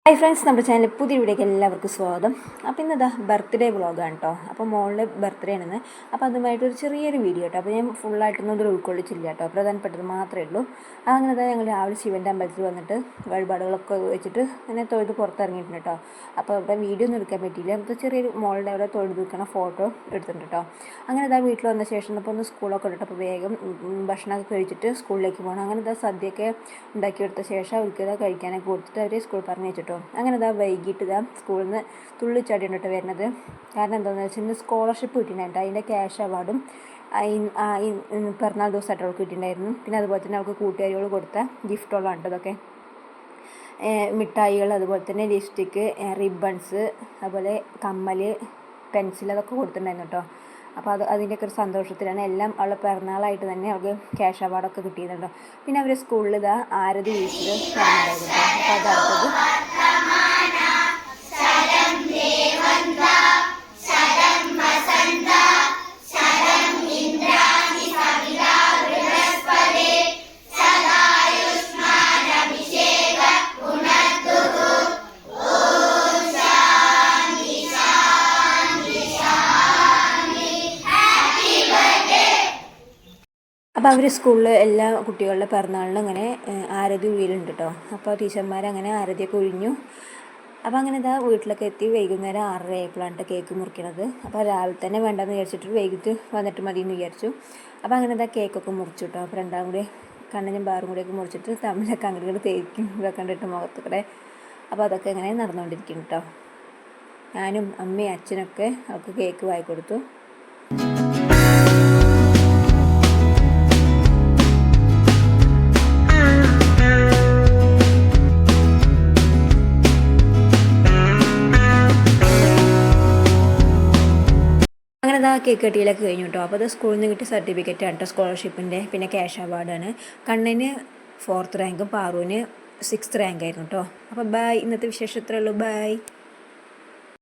Hi friends, നമ്മുടെ channel പുതിയ വീഡിയോക്ക് എല്ലാവർക്കും സ്വാഗതം. അപ്പോൾ ഇന്നതാ ബർത്ത്ഡേ വ്ളോഗാണ് കേട്ടോ. അപ്പോൾ മോളുടെ ബർത്ത്ഡേ ആണെന്ന്. അപ്പോൾ അതുമായിട്ടൊരു ചെറിയൊരു വീഡിയോ കേട്ടോ. അപ്പോൾ ഞാൻ ഫുള്ളായിട്ടൊന്നും ഇതിൽ ഉൾക്കൊള്ളിച്ചില്ല കേട്ടോ, പ്രധാനപ്പെട്ടത് മാത്രമേ ഉള്ളൂ. അങ്ങനെ ഞങ്ങൾ രാവിലെ ശിവൻ്റെ അമ്പലത്തിൽ വന്നിട്ട് വഴിപാടുകളൊക്കെ വെച്ചിട്ട് അങ്ങനെ തൊഴുത് പുറത്തിറങ്ങിയിട്ടുണ്ട് കേട്ടോ. അപ്പോൾ അവിടെ വീഡിയോ ഒന്നും എടുക്കാൻ പറ്റിയില്ല. അപ്പോൾ ചെറിയൊരു മോളുടെ അവിടെ തൊഴുത് നിൽക്കണ ഫോട്ടോ എടുത്തിട്ടുണ്ട് കേട്ടോ. അങ്ങനെ വീട്ടിൽ വന്ന ശേഷം ഇപ്പോൾ ഒന്ന് സ്കൂളൊക്കെ ഇട്ടിട്ട് അപ്പോൾ വേഗം ഭക്ഷണമൊക്കെ കഴിച്ചിട്ട് സ്കൂളിലേക്ക് പോകണം. അങ്ങനെ സദ്യയൊക്കെ ഉണ്ടാക്കിയെടുത്ത ശേഷം അവർക്ക് കഴിക്കാനൊക്കെ കൊടുത്തിട്ട് അവർ സ്കൂളിൽ പറഞ്ഞു വെച്ചിട്ടോ. അങ്ങനെ വൈകിട്ട് സ്കൂളിൽ നിന്ന് തുള്ളിച്ചാടിയിട്ട് വരുന്നത്. കാരണം എന്താണെന്ന് വെച്ചാൽ ഇന്ന് സ്കോളർഷിപ്പ് കിട്ടിയിട്ടുണ്ടായിട്ട് അതിൻ്റെ ക്യാഷ് അവാർഡും പിറന്നാൾ ദിവസമായിട്ട് അവൾക്ക് കിട്ടിയിട്ടുണ്ടായിരുന്നു. പിന്നെ അതുപോലെ തന്നെ അവൾക്ക് കൂട്ടുകാരികൾ കൊടുത്ത ഗിഫ്റ്റുകളാണ് ഇതൊക്കെ. മിഠായികൾ, അതുപോലെ തന്നെ ലിപ്സ്റ്റിക്ക്, റിബൺസ്, അതുപോലെ കമ്മൽ, പെൻസിൽ, അതൊക്കെ കൊടുത്തിട്ടുണ്ടായിരുന്നു കേട്ടോ. അപ്പോൾ അതിൻ്റെയൊക്കെ ഒരു സന്തോഷത്തിലാണ്. എല്ലാം അവളുടെ പിറന്നാളായിട്ട് തന്നെ അവൾക്ക് ക്യാഷ് അവാർഡൊക്കെ കിട്ടിയിട്ടുണ്ടോ. പിന്നെ അവർ സ്കൂളിൽ ആരതി വീട്ടിൽ നടന്നിട്ടുണ്ടായിരുന്നു കേട്ടോ. അപ്പോൾ അതടുത്തത് അപ്പോൾ അവർ സ്കൂളിൽ എല്ലാ കുട്ടികളുടെ പിറന്നാളിനും ഇങ്ങനെ ആരതി ഉഴിയലുണ്ട് കേട്ടോ. അപ്പോൾ ടീച്ചർമാരങ്ങനെ ആരതിയൊക്കെ ഒഴിഞ്ഞു. അപ്പോൾ അങ്ങനെ വീട്ടിലൊക്കെ എത്തി വൈകുന്നേരം 6:30 ആയപ്പോഴാണ് കേക്ക് മുറിക്കണത്. അപ്പോൾ രാവിലെ തന്നെ വേണ്ടെന്ന് വിചാരിച്ചിട്ട് വൈകിട്ട് വന്നിട്ട് മതി എന്ന് വിചാരിച്ചു. അപ്പോൾ അങ്ങനെ കേക്കൊക്കെ മുറിച്ചു കേട്ടോ. അപ്പോൾ രണ്ടാം കൂടി കണ്ണനും ബാറും കൂടിയൊക്കെ മുറിച്ചിട്ട് തമ്മിലൊക്കെ അങ്ങോട്ട് തേക്കും ഇതൊക്കെ കണ്ടിട്ട് മുഖത്ത് കൂടെ. അപ്പോൾ അതൊക്കെ ഇങ്ങനെ നടന്നുകൊണ്ടിരിക്കും കേട്ടോ. ഞാനും അമ്മയും അച്ഛനൊക്കെ അവർക്ക് കേക്ക് വാങ്ങിക്കൊടുത്തു. അങ്ങനെ കേക്ക് കട്ടിയിലൊക്കെ കഴിഞ്ഞു കേട്ടോ. അപ്പോൾ അത് സ്കൂളിൽ നിന്ന് കിട്ടിയ സർട്ടിഫിക്കറ്റാണ് കേട്ടോ, സ്കോളർഷിപ്പിൻ്റെ. പിന്നെ ക്യാഷ് അവാർഡാണ്. കണ്ണന് 4th റാങ്കും പാറുവിന് 6th റാങ്കായിരുന്നു കേട്ടോ. അപ്പോൾ ബൈ. ഇന്നത്തെ വിശേഷം ഇത്രയേ ഉള്ളൂ. ബൈ.